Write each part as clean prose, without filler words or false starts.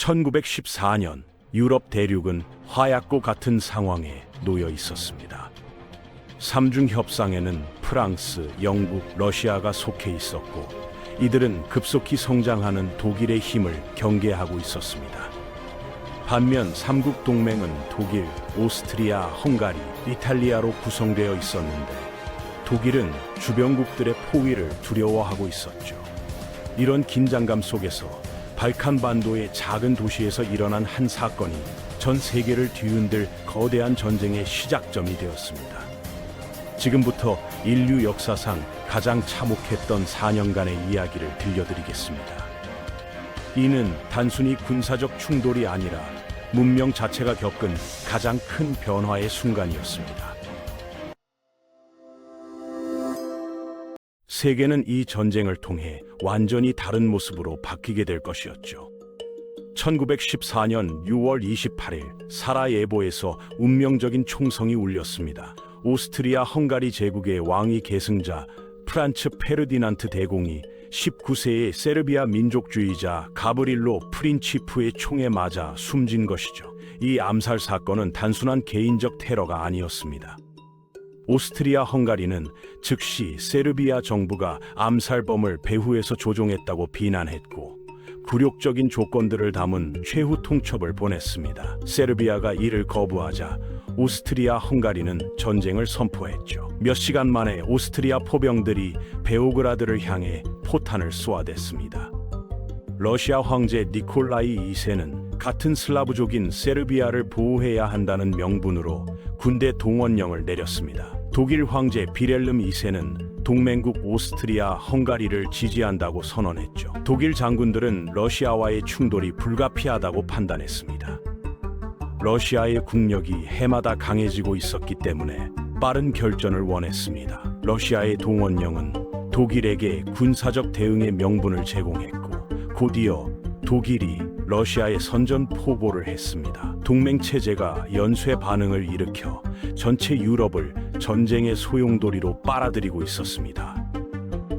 1914년 유럽 대륙은 화약고 같은 상황에 놓여 있었습니다. 삼중 협상에는 프랑스, 영국, 러시아가 속해 있었고 이들은 급속히 성장하는 독일의 힘을 경계하고 있었습니다. 반면 삼국 동맹은 독일, 오스트리아, 헝가리, 이탈리아로 구성되어 있었는데 독일은 주변국들의 포위를 두려워하고 있었죠. 이런 긴장감 속에서 발칸 반도의 작은 도시에서 일어난 한 사건이 전 세계를 뒤흔들 거대한 전쟁의 시작점이 되었습니다. 지금부터 인류 역사상 가장 참혹했던 4년간의 이야기를 들려드리겠습니다. 이는 단순히 군사적 충돌이 아니라 문명 자체가 겪은 가장 큰 변화의 순간이었습니다. 세계는 이 전쟁을 통해 완전히 다른 모습으로 바뀌게 될 것이었죠. 1914년 6월 28일 사라예보에서 운명적인 총성이 울렸습니다. 오스트리아 헝가리 제국의 왕위 계승자 프란츠 페르디난트 대공이 19세의 세르비아 민족주의자 가브릴로 프린치프의 총에 맞아 숨진 것이죠. 이 암살 사건은 단순한 개인적 테러가 아니었습니다. 오스트리아 헝가리는 즉시 세르비아 정부가 암살범을 배후에서 조종했다고 비난했고 굴욕적인 조건들을 담은 최후 통첩을 보냈습니다. 세르비아가 이를 거부하자 오스트리아 헝가리는 전쟁을 선포했죠. 몇 시간 만에 오스트리아 포병들이 베오그라드를 향해 포탄을 쏘아댔습니다. 러시아 황제 니콜라이 2세는 같은 슬라브족인 세르비아를 보호해야 한다는 명분으로 군대 동원령을 내렸습니다. 독일 황제 비렐름 2세는 동맹국 오스트리아 헝가리를 지지한다고 선언했죠. 독일 장군들은 러시아와의 충돌이 불가피하다고 판단했습니다. 러시아의 국력이 해마다 강해지고 있었기 때문에 빠른 결전을 원했습니다. 러시아의 동원령은 독일에게 군사적 대응의 명분을 제공했고 곧이어 독일이 러시아에 선전 포고를 했습니다. 동맹 체제가 연쇄 반응을 일으켜 전체 유럽을 전쟁의 소용돌이로 빨아들이고 있었습니다.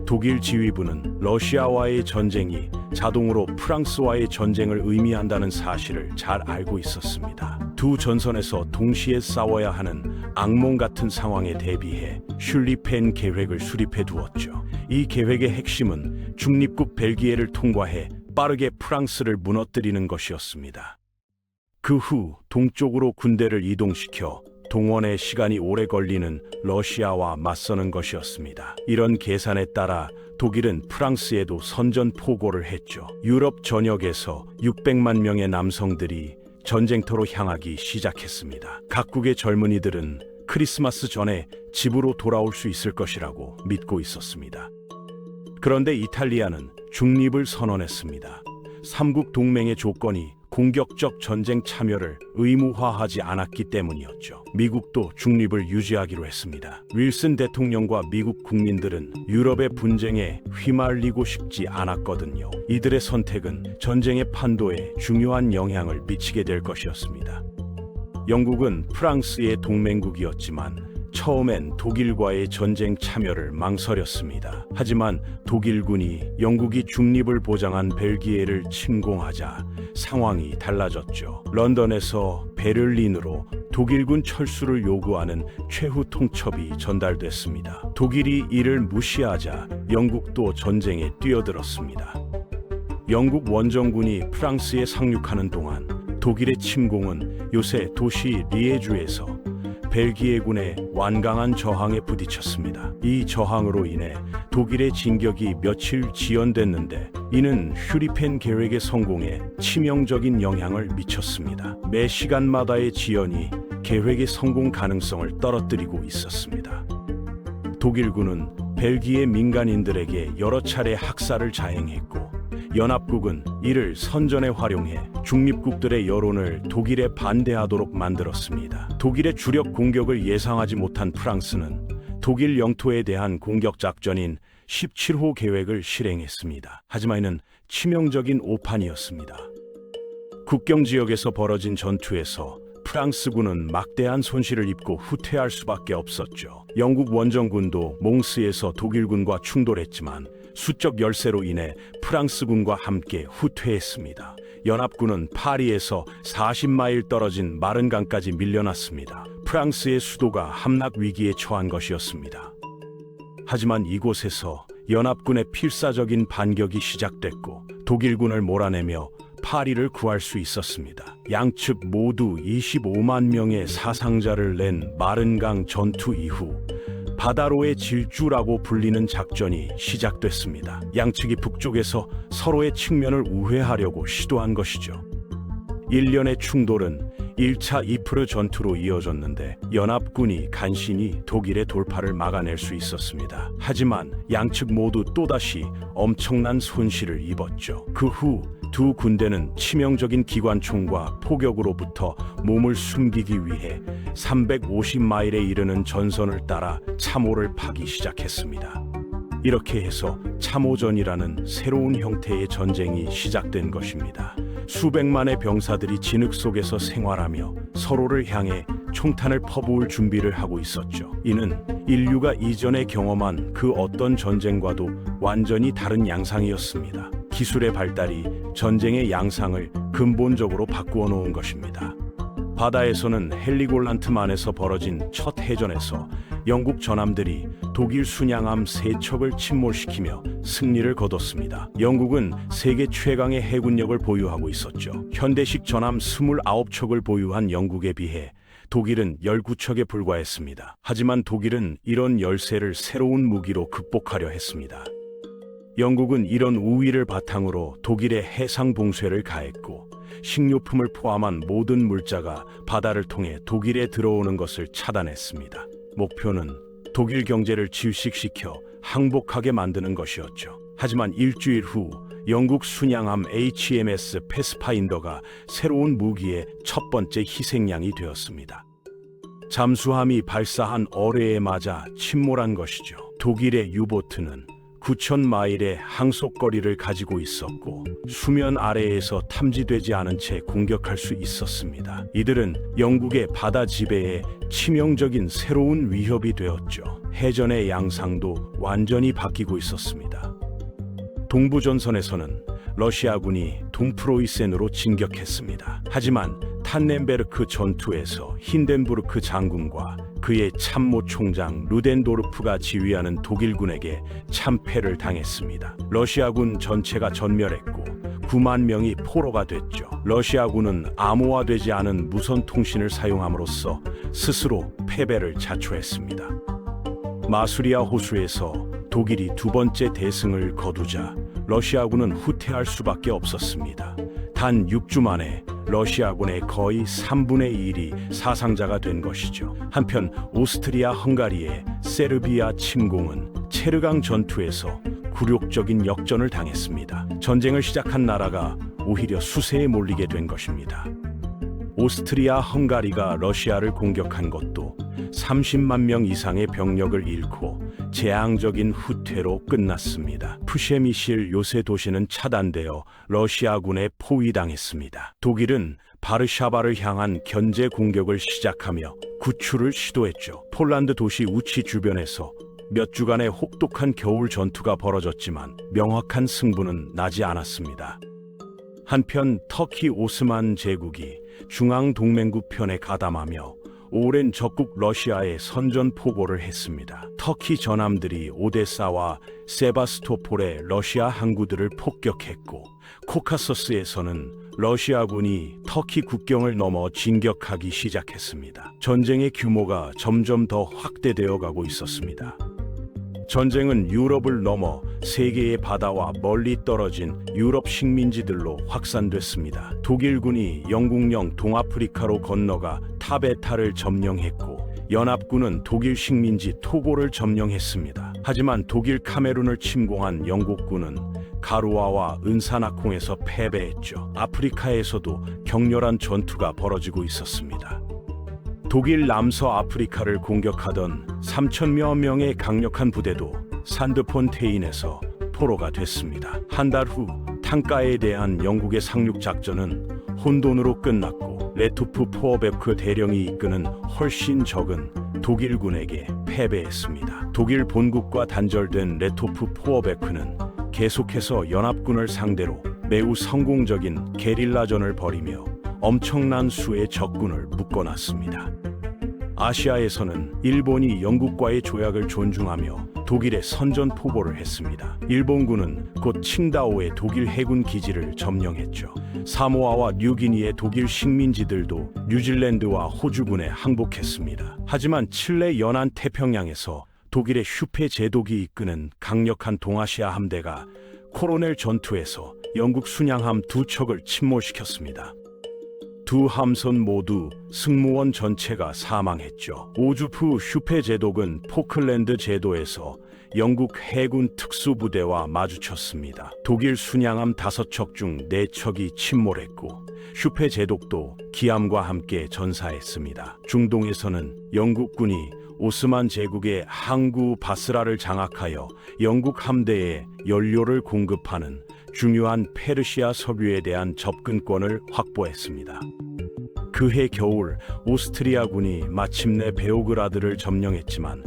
독일 지휘부는 러시아와의 전쟁이 자동으로 프랑스와의 전쟁을 의미한다는 사실을 잘 알고 있었습니다. 두 전선에서 동시에 싸워야 하는 악몽 같은 상황에 대비해 슐리펜 계획을 수립해 두었죠. 이 계획의 핵심은 중립국 벨기에를 통과해 빠르게 프랑스를 무너뜨리는 것이었습니다. 그 후 동쪽으로 군대를 이동시켜 동원에 시간이 오래 걸리는 러시아와 맞서는 것이었습니다. 이런 계산에 따라 독일은 프랑스에도 선전포고를 했죠. 유럽 전역에서 600만 명의 남성들이 전쟁터로 향하기 시작했습니다. 각국의 젊은이들은 크리스마스 전에 집으로 돌아올 수 있을 것이라고 믿고 있었습니다. 그런데 이탈리아는 중립을 선언했습니다. 삼국 동맹의 조건이 공격적 전쟁 참여를 의무화하지 않았기 때문이었죠. 미국도 중립을 유지하기로 했습니다. 윌슨 대통령과 미국 국민들은 유럽의 분쟁에 휘말리고 싶지 않았거든요. 이들의 선택은 전쟁의 판도에 중요한 영향을 미치게 될 것이었습니다. 영국은 프랑스의 동맹국이었지만 처음엔 독일과의 전쟁 참여를 망설였습니다. 하지만 독일군이 영국이 중립을 보장한 벨기에를 침공하자 상황이 달라졌죠. 런던에서 베를린으로 독일군 철수를 요구하는 최후 통첩이 전달됐습니다. 독일이 이를 무시하자 영국도 전쟁에 뛰어들었습니다. 영국 원정군이 프랑스에 상륙하는 동안 독일의 침공은 요새 도시 리에주에서 벨기에군의 완강한 저항에 부딪혔습니다. 이 저항으로 인해 독일의 진격이 며칠 지연됐는데 이는 슈리펜 계획의 성공에 치명적인 영향을 미쳤습니다. 매 시간마다의 지연이 계획의 성공 가능성을 떨어뜨리고 있었습니다. 독일군은 벨기에 민간인들에게 여러 차례 학살을 자행했고 연합국은 이를 선전에 활용해 중립국들의 여론을 독일에 반대하도록 만들었습니다. 독일의 주력 공격을 예상하지 못한 프랑스는 독일 영토에 대한 공격 작전인 17호 계획을 실행했습니다. 하지만 이는 치명적인 오판이었습니다. 국경 지역에서 벌어진 전투에서 프랑스군은 막대한 손실을 입고 후퇴할 수밖에 없었죠. 영국 원정군도 몽스에서 독일군과 충돌했지만 수적 열세로 인해 프랑스군과 함께 후퇴했습니다. 연합군은 파리에서 40마일 떨어진 마른강까지 밀려났습니다. 프랑스의 수도가 함락 위기에 처한 것이었습니다. 하지만 이곳에서 연합군의 필사적인 반격이 시작됐고 독일군을 몰아내며 파리를 구할 수 있었습니다. 양측 모두 25만 명의 사상자를 낸 마른강 전투 이후 바다로의 질주라고 불리는 작전이 시작됐습니다. 양측이 북쪽에서 서로의 측면을 우회하려고 시도한 것이죠. 일련의 충돌은 1차 이프르 전투로 이어졌는데 연합군이 간신히 독일의 돌파를 막아낼 수 있었습니다. 하지만 양측 모두 또다시 엄청난 손실을 입었죠. 그 후 두 군대는 치명적인 기관총과 포격으로부터 몸을 숨기기 위해 350마일에 이르는 전선을 따라 참호를 파기 시작했습니다. 이렇게 해서 참호전이라는 새로운 형태의 전쟁이 시작된 것입니다. 수백만의 병사들이 진흙 속에서 생활하며 서로를 향해 총탄을 퍼부을 준비를 하고 있었죠. 이는 인류가 이전에 경험한 그 어떤 전쟁과도 완전히 다른 양상이었습니다. 기술의 발달이 전쟁의 양상을 근본적으로 바꾸어 놓은 것입니다. 바다에서는 헬리골란트만에서 벌어진 첫 해전에서 영국 전함들이 독일 순양함 3척을 침몰시키며 승리를 거뒀습니다. 영국은 세계 최강의 해군력을 보유하고 있었죠. 현대식 전함 29척을 보유한 영국에 비해 독일은 19척에 불과했습니다. 하지만 독일은 이런 열세를 새로운 무기로 극복하려 했습니다. 영국은 이런 우위를 바탕으로 독일의 해상 봉쇄를 가했고 식료품을 포함한 모든 물자가 바다를 통해 독일에 들어오는 것을 차단했습니다. 목표는 독일 경제를 질식시켜 항복하게 만드는 것이었죠. 하지만 일주일 후 영국 순양함 HMS 패스파인더가 새로운 무기의 첫 번째 희생양이 되었습니다. 잠수함이 발사한 어뢰에 맞아 침몰한 것이죠. 독일의 유보트는 9,000마일의 항속거리를 가지고 있었고 수면 아래에서 탐지되지 않은 채 공격할 수 있었습니다. 이들은 영국의 바다 지배에 치명적인 새로운 위협이 되었죠. 해전의 양상도 완전히 바뀌고 있었습니다. 동부전선에서는 러시아군이 동프로이센으로 진격했습니다. 하지만 탄넨베르크 전투에서 힌덴부르크 장군과 그의 참모 총장 루덴도르프가 지휘하는 독일군에게 참패를 당했습니다. 러시아군 전체가 전멸했고 9만 명이 포로가 됐죠. 러시아군은 암호화되지 않은 무선 통신을 사용함으로써 스스로 패배를 자초했습니다. 마수리아 호수에서 독일이 두 번째 대승을 거두자 러시아군은 후퇴할 수밖에 없었습니다. 단 6주 만에 러시아군의 거의 3분의 1이 사상자가 된 것이죠. 한편 오스트리아 헝가리의 세르비아 침공은 체르강 전투에서 굴욕적인 역전을 당했습니다. 전쟁을 시작한 나라가 오히려 수세에 몰리게 된 것입니다. 오스트리아 헝가리가 러시아를 공격한 것도 30만 명 이상의 병력을 잃고 재앙적인 후퇴로 끝났습니다. 푸셰미실 요새 도시는 차단되어 러시아군에 포위당했습니다. 독일은 바르샤바를 향한 견제 공격을 시작하며 구출을 시도했죠. 폴란드 도시 우치 주변에서 몇 주간의 혹독한 겨울 전투가 벌어졌지만 명확한 승부는 나지 않았습니다. 한편 터키 오스만 제국이 중앙동맹국 편에 가담하며 오랜 적국 러시아에 선전포고를 했습니다. 터키 전함들이 오데사와 세바스토폴의 러시아 항구들을 폭격했고 코카서스에서는 러시아군이 터키 국경을 넘어 진격하기 시작했습니다. 전쟁의 규모가 점점 더 확대되어 가고 있었습니다. 전쟁은 유럽을 넘어 세계의 바다와 멀리 떨어진 유럽 식민지들로 확산됐습니다. 독일군이 영국령 동아프리카로 건너가 타베타를 점령했고 연합군은 독일 식민지 토고를 점령했습니다. 하지만 독일 카메룬을 침공한 영국군은 가루아와 은사나콩에서 패배했죠. 아프리카에서도 격렬한 전투가 벌어지고 있었습니다. 독일 남서 아프리카를 공격하던 3,000여 명의 강력한 부대도 산드폰테인에서 포로가 됐습니다. 한 달 후 탕가에 대한 영국의 상륙 작전은 혼돈으로 끝났고 레토프 포어베크 대령이 이끄는 훨씬 적은 독일군에게 패배했습니다. 독일 본국과 단절된 레토프 포어베크는 계속해서 연합군을 상대로 매우 성공적인 게릴라전을 벌이며 엄청난 수의 적군을 묶어놨습니다. 아시아에서는 일본이 영국과의 조약을 존중하며 독일에 선전포고를 했습니다. 일본군은 곧 칭다오의 독일 해군 기지를 점령했죠. 사모아와 뉴기니의 독일 식민지들도 뉴질랜드와 호주군에 항복했습니다. 하지만 칠레 연안 태평양에서 독일의 슈페 제독이 이끄는 강력한 동아시아 함대가 코로넬 전투에서 영국 순양함 2척을 침몰시켰습니다. 두 함선 모두 승무원 전체가 사망했죠. 5주 후 슈페 제독은 포클랜드 제도에서 영국 해군 특수부대와 마주쳤습니다. 독일 순양함 5척 중 4척이 침몰했고 슈페 제독도 기함과 함께 전사했습니다. 중동에서는 영국군이 오스만 제국의 항구 바스라를 장악하여 영국 함대에 연료를 공급하는 중요한 페르시아 석유에 대한 접근권을 확보했습니다. 그해 겨울 오스트리아군이 마침내 베오그라드를 점령했지만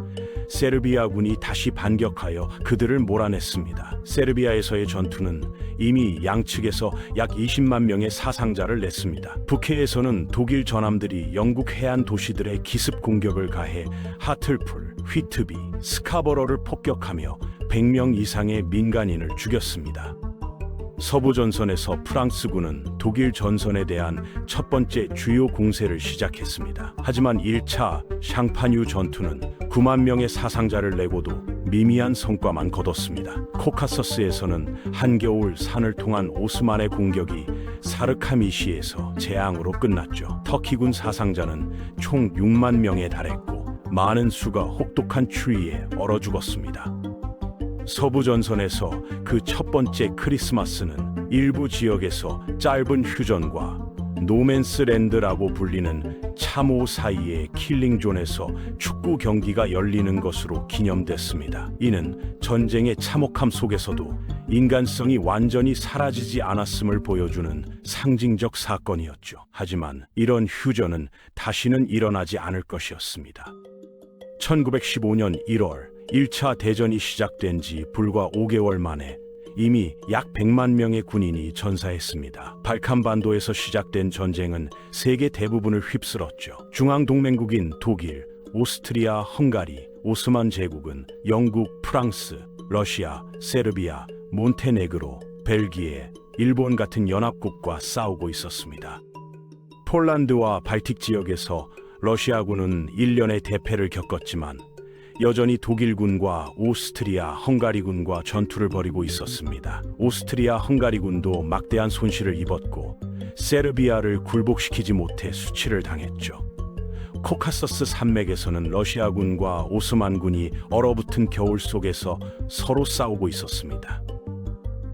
세르비아군이 다시 반격하여 그들을 몰아냈습니다. 세르비아에서의 전투는 이미 양측에서 약 20만 명의 사상자를 냈습니다. 북해에서는 독일 전함들이 영국 해안 도시들의 기습 공격을 가해 하틀풀, 휘트비, 스카버러를 폭격하며 100명 이상의 민간인을 죽였습니다. 서부전선에서 프랑스군은 독일 전선에 대한 첫 번째 주요 공세를 시작했습니다. 하지만 1차 샹파뉴 전투는 9만 명의 사상자를 내고도 미미한 성과만 거뒀습니다. 코카서스에서는 한겨울 산을 통한 오스만의 공격이 사르카미시에서 재앙으로 끝났죠. 터키군 사상자는 총 6만 명에 달했고 많은 수가 혹독한 추위에 얼어 죽었습니다. 서부전선에서 그 첫 번째 크리스마스는 일부 지역에서 짧은 휴전과 노맨스랜드라고 불리는 참호 사이의 킬링존에서 축구 경기가 열리는 것으로 기념됐습니다. 이는 전쟁의 참혹함 속에서도 인간성이 완전히 사라지지 않았음을 보여주는 상징적 사건이었죠. 하지만 이런 휴전은 다시는 일어나지 않을 것이었습니다. 1915년 1월 1차 대전이 시작된 지 불과 5개월 만에 이미 약 100만 명의 군인이 전사했습니다. 발칸반도에서 시작된 전쟁은 세계 대부분을 휩쓸었죠. 중앙동맹국인 독일, 오스트리아, 헝가리, 오스만 제국은 영국, 프랑스, 러시아, 세르비아, 몬테네그로, 벨기에, 일본 같은 연합국과 싸우고 있었습니다. 폴란드와 발틱 지역에서 러시아군은 1년의 대패를 겪었지만 여전히 독일군과 오스트리아, 헝가리군과 전투를 벌이고 있었습니다. 오스트리아, 헝가리군도 막대한 손실을 입었고 세르비아를 굴복시키지 못해 수치를 당했죠. 코카서스 산맥에서는 러시아군과 오스만군이 얼어붙은 겨울 속에서 서로 싸우고 있었습니다.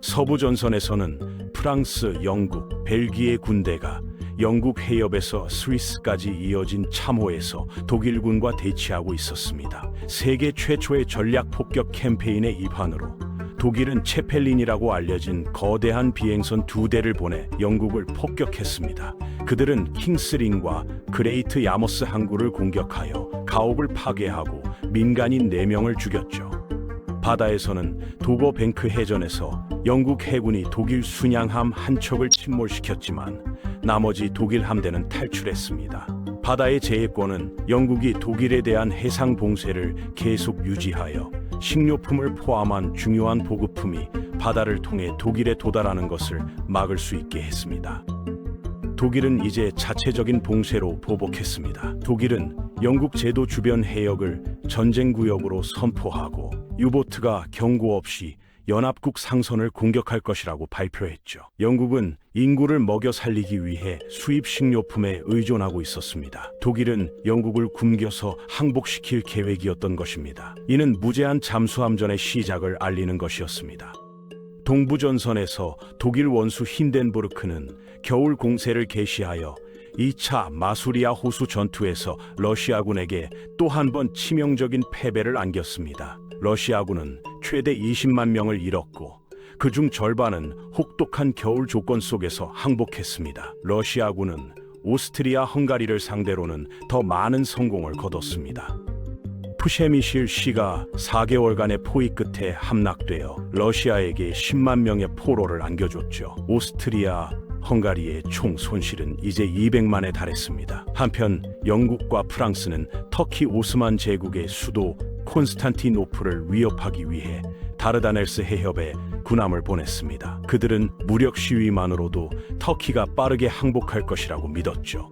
서부전선에서는 프랑스, 영국, 벨기에 군대가 영국 해협에서 스위스까지 이어진 참호에서 독일군과 대치하고 있었습니다. 세계 최초의 전략 폭격 캠페인의 일환으로 독일은 체펠린이라고 알려진 거대한 비행선 2대를 보내 영국을 폭격했습니다. 그들은 킹스링과 그레이트 야머스 항구를 공격하여 가옥을 파괴하고 민간인 4명을 죽였죠. 바다에서는 도거뱅크 해전에서 영국 해군이 독일 순양함 한 척을 침몰시켰지만 나머지 독일 함대는 탈출했습니다. 바다의 제해권은 영국이 독일에 대한 해상 봉쇄를 계속 유지하여 식료품을 포함한 중요한 보급품이 바다를 통해 독일에 도달하는 것을 막을 수 있게 했습니다. 독일은 이제 자체적인 봉쇄로 보복했습니다. 독일은 영국 제도 주변 해역을 전쟁구역으로 선포하고 유보트가 경고 없이 연합국 상선을 공격할 것이라고 발표했죠. 영국은 인구를 먹여 살리기 위해 수입 식료품에 의존하고 있었습니다. 독일은 영국을 굶겨서 항복시킬 계획이었던 것입니다. 이는 무제한 잠수함전의 시작을 알리는 것이었습니다. 동부전선에서 독일 원수 힌덴부르크는 겨울 공세를 개시하여 2차 마수리아 호수 전투에서 러시아군에게 또 한 번 치명적인 패배를 안겼습니다. 러시아군은 최대 20만 명을 잃었고 그중 절반은 혹독한 겨울 조건 속에서 항복했습니다. 러시아군은 오스트리아, 헝가리를 상대로는 더 많은 성공을 거뒀습니다. 푸셰미실 씨가 4개월간의 포위 끝에 함락되어 러시아에게 10만 명의 포로를 안겨줬죠. 오스트리아, 헝가리의 총 손실은 이제 200만에 달했습니다. 한편 영국과 프랑스는 터키 오스만 제국의 수도 콘스탄티노플을 위협하기 위해 다르다넬스 해협에 군함을 보냈습니다. 그들은 무력 시위만으로도 터키가 빠르게 항복할 것이라고 믿었죠.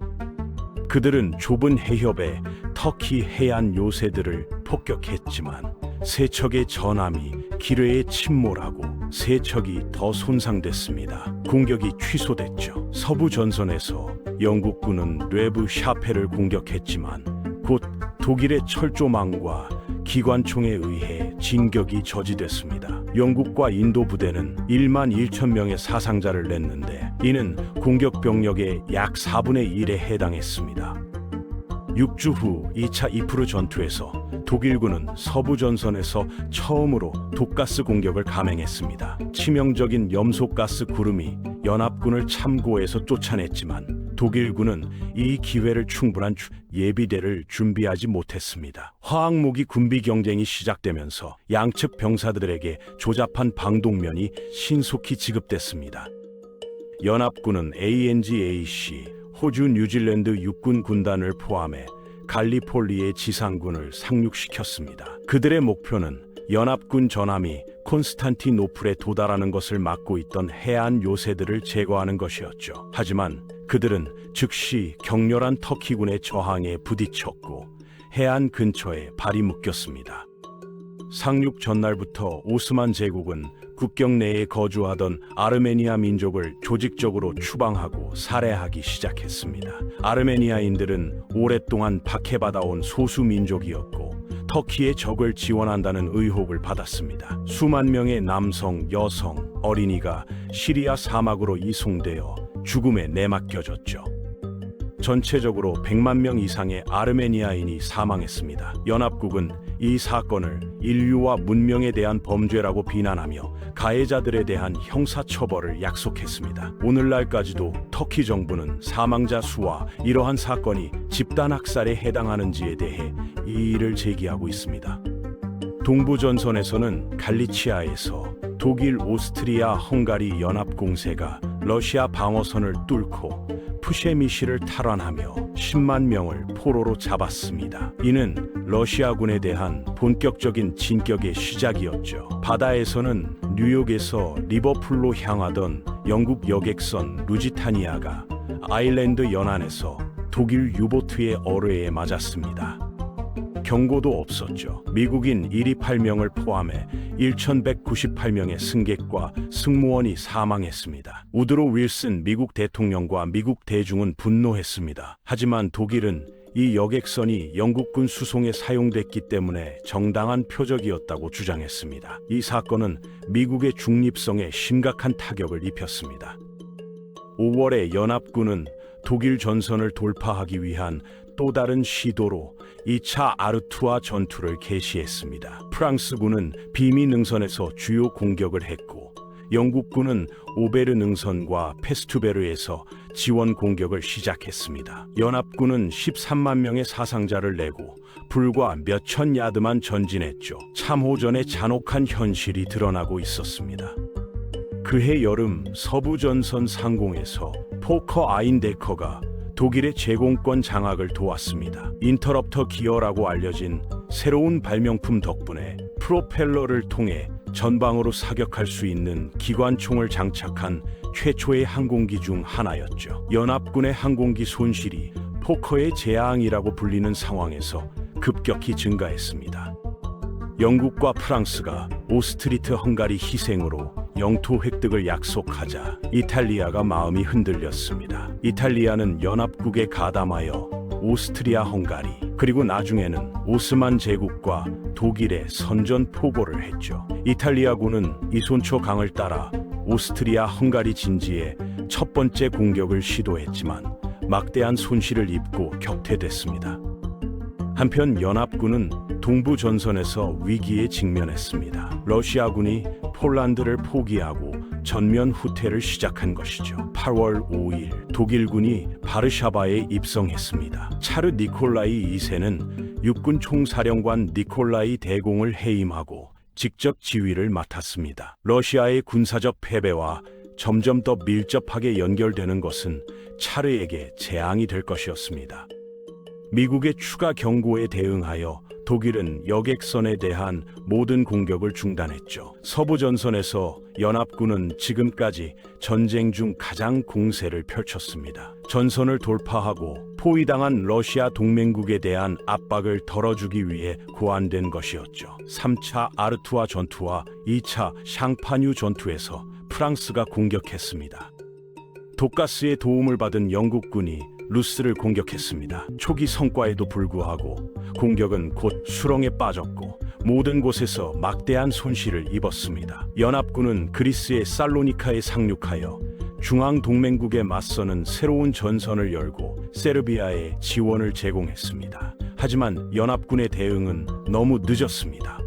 그들은 좁은 해협에 터키 해안 요새들을 폭격했지만 세 척의 전함이 기뢰에 침몰하고 세 척이 더 손상됐습니다. 공격이 취소됐죠. 서부 전선에서 영국군은 뇌브 샤페를 공격했지만 곧 독일의 철조망과 기관총에 의해 진격이 저지됐습니다. 영국과 인도 부대는 1만 1천 명의 사상자를 냈는데 이는 공격 병력의 약 4분의 1에 해당했습니다. 6주 후 2차 이프르 전투에서 독일군은 서부 전선에서 처음으로 독가스 공격을 감행했습니다. 치명적인 염소가스 구름이 연합군을 참고해서 쫓아냈지만 독일군은 이 기회를 충분한 예비대를 준비하지 못했습니다. 화학무기 군비 경쟁이 시작되면서 양측 병사들에게 조잡한 방독면이 신속히 지급됐습니다. 연합군은 ANGAC, 호주 뉴질랜드 육군 군단을 포함해 갈리폴리의 지상군을 상륙시켰습니다. 그들의 목표는 연합군 전함이 콘스탄티노플에 도달하는 것을 막고 있던 해안 요새들을 제거하는 것이었죠. 하지만 그들은 즉시 격렬한 터키군의 저항에 부딪혔고 해안 근처에 발이 묶였습니다. 상륙 전날부터 오스만 제국은 국경 내에 거주하던 아르메니아 민족을 조직적으로 추방하고 살해하기 시작했습니다. 아르메니아인들은 오랫동안 박해받아온 소수 민족이었고 터키의 적을 지원한다는 의혹을 받았습니다. 수만 명의 남성, 여성, 어린이가 시리아 사막으로 이송되어 죽음에 내맡겨졌죠. 전체적으로 100만 명 이상의 아르메니아인이 사망했습니다. 연합국은 이 사건을 인류와 문명에 대한 범죄라고 비난하며 가해자들에 대한 형사처벌을 약속했습니다. 오늘날까지도 터키 정부는 사망자 수와 이러한 사건이 집단학살에 해당하는지에 대해 이의를 제기하고 있습니다. 동부전선에서는 갈리치아에서 독일, 오스트리아, 헝가리 연합공세가 러시아 방어선을 뚫고 푸셰미시를 탈환하며 10만 명을 포로로 잡았습니다. 이는 러시아군에 대한 본격적인 진격의 시작이었죠. 바다에서는 뉴욕에서 리버풀로 향하던 영국 여객선 루지타니아가 아일랜드 연안에서 독일 유보트의 어뢰에 맞았습니다. 경고도 없었죠. 미국인 128명을 포함해 1,198명의 승객과 승무원이 사망했습니다. 우드로 윌슨 미국 대통령과 미국 대중은 분노했습니다. 하지만 독일은 이 여객선이 영국군 수송에 사용됐기 때문에 정당한 표적이었다고 주장했습니다. 이 사건은 미국의 중립성에 심각한 타격을 입혔습니다. 5월에 연합군은 독일 전선을 돌파하기 위한 또 다른 시도로 2차 아르투아 전투를 개시했습니다. 프랑스군은 비미 능선에서 주요 공격을 했고 영국군은 오베르 능선과 페스투베르에서 지원 공격을 시작했습니다. 연합군은 13만 명의 사상자를 내고 불과 몇천 야드만 전진했죠. 참호전의 잔혹한 현실이 드러나고 있었습니다. 그해 여름 서부 전선 상공에서 포커 아인데커가 독일의 제공권 장악을 도왔습니다. 인터럽터 기어라고 알려진 새로운 발명품 덕분에 프로펠러를 통해 전방으로 사격할 수 있는 기관총을 장착한 최초의 항공기 중 하나였죠. 연합군의 항공기 손실이 포커의 재앙이라고 불리는 상황에서 급격히 증가했습니다. 영국과 프랑스가 오스트리트 헝가리 희생으로 영토 획득을 약속하자 이탈리아가 마음이 흔들렸습니다. 이탈리아는 연합국에 가담하여 오스트리아 헝가리 그리고 나중에는 오스만 제국과 독일에 선전포고를 했죠. 이탈리아군은 이손초 강을 따라 오스트리아 헝가리 진지에 첫 번째 공격을 시도했지만 막대한 손실을 입고 격퇴됐습니다. 한편 연합군은 동부 전선에서 위기에 직면했습니다. 러시아군이 폴란드를 포기하고 전면 후퇴를 시작한 것이죠. 8월 5일 독일군이 바르샤바에 입성했습니다. 차르 니콜라이 2세는 육군 총사령관 니콜라이 대공을 해임하고 직접 지휘를 맡았습니다. 러시아의 군사적 패배와 점점 더 밀접하게 연결되는 것은 차르에게 재앙이 될 것이었습니다. 미국의 추가 경고에 대응하여 독일은 여객선에 대한 모든 공격을 중단했죠. 서부 전선에서 연합군은 지금까지 전쟁 중 가장 공세를 펼쳤습니다. 전선을 돌파하고 포위당한 러시아 동맹국에 대한 압박을 덜어주기 위해 고안된 것이었죠. 3차 아르투아 전투와 2차 샹파뉴 전투에서 프랑스가 공격했습니다. 독가스의 도움을 받은 영국군이 루스를 공격했습니다. 초기 성과에도 불구하고 공격은 곧 수렁에 빠졌고 모든 곳에서 막대한 손실을 입었습니다. 연합군은 그리스의 살로니카에 상륙하여 중앙동맹국에 맞서는 새로운 전선을 열고 세르비아에 지원을 제공했습니다. 하지만 연합군의 대응은 너무 늦었습니다.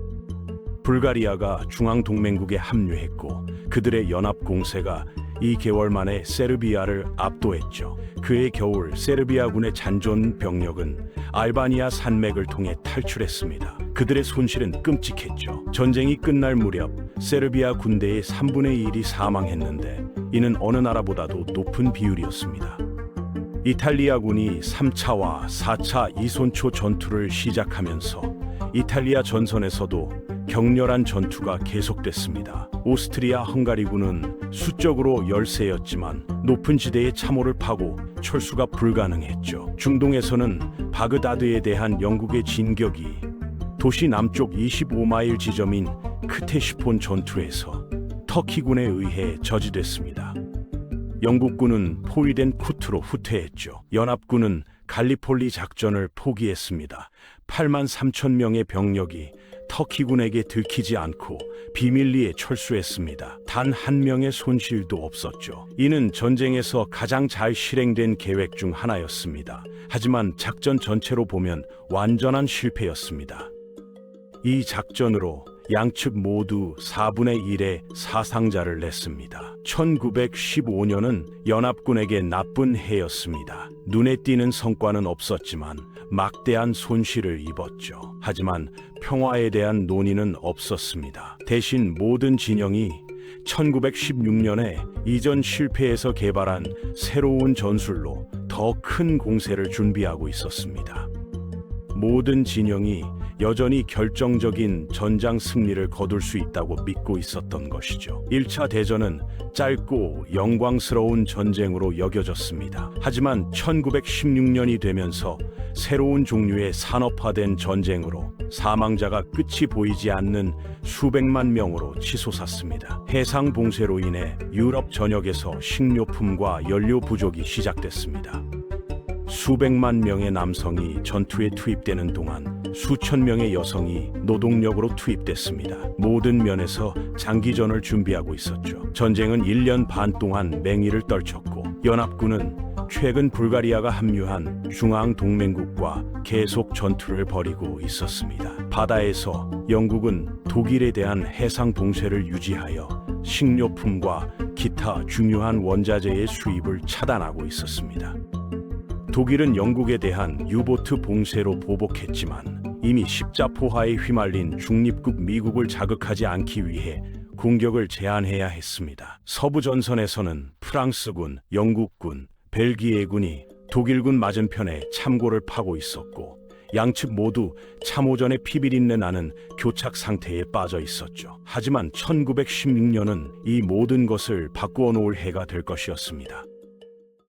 불가리아가 중앙동맹국에 합류했고 그들의 연합 공세가 2개월 만에 세르비아를 압도했죠. 그해 겨울 세르비아군의 잔존 병력은 알바니아 산맥을 통해 탈출했습니다. 그들의 손실은 끔찍했죠. 전쟁이 끝날 무렵 세르비아 군대의 3분의 1이 사망했는데 이는 어느 나라보다도 높은 비율이었습니다. 이탈리아군이 3차와 4차 이손초 전투를 시작하면서 이탈리아 전선에서도 격렬한 전투가 계속됐습니다. 오스트리아 헝가리군은 수적으로 열세였지만 높은 지대의 참호를 파고 철수가 불가능했죠. 중동에서는 바그다드에 대한 영국의 진격이 도시 남쪽 25마일 지점인 크테시폰 전투에서 터키군에 의해 저지됐습니다. 영국군은 포위된 쿠트로 후퇴했죠. 연합군은 갈리폴리 작전을 포기했습니다. 8만 3천 명의 병력이 터키군에게 들키지 않고 비밀리에 철수했습니다. 단 한 명의 손실도 없었죠. 이는 전쟁에서 가장 잘 실행된 계획 중 하나였습니다. 하지만 작전 전체로 보면 완전한 실패였습니다. 이 작전으로 양측 모두 4분의 1의 사상자를 냈습니다. 1915년은 연합군에게 나쁜 해였습니다. 눈에 띄는 성과는 없었지만 막대한 손실을 입었죠. 하지만 평화에 대한 논의는 없었습니다. 대신 모든 진영이 1916년에 이전 실패에서 개발한 새로운 전술로 더 큰 공세를 준비하고 있었습니다. 모든 진영이 여전히 결정적인 전장 승리를 거둘 수 있다고 믿고 있었던 것이죠. 1차 대전은 짧고 영광스러운 전쟁으로 여겨졌습니다. 하지만 1916년이 되면서 새로운 종류의 산업화된 전쟁으로 사망자가 끝이 보이지 않는 수백만 명으로 치솟았습니다. 해상 봉쇄로 인해 유럽 전역에서 식료품과 연료 부족이 시작됐습니다. 수백만 명의 남성이 전투에 투입되는 동안 수천 명의 여성이 노동력으로 투입됐습니다. 모든 면에서 장기전을 준비하고 있었죠. 전쟁은 1년 반 동안 맹위를 떨쳤고 연합군은 최근 불가리아가 합류한 중앙동맹국과 계속 전투를 벌이고 있었습니다. 바다에서 영국은 독일에 대한 해상 봉쇄를 유지하여 식료품과 기타 중요한 원자재의 수입을 차단하고 있었습니다. 독일은 영국에 대한 유보트 봉쇄로 보복했지만 이미 십자포화에 휘말린 중립국 미국을 자극하지 않기 위해 공격을 제한해야 했습니다. 서부 전선에서는 프랑스군, 영국군, 벨기에군이 독일군 맞은편에 참고를 파고 있었고 양측 모두 참호전의 피비린내 나는 교착 상태에 빠져 있었죠. 하지만 1916년은 이 모든 것을 바꾸어 놓을 해가 될 것이었습니다.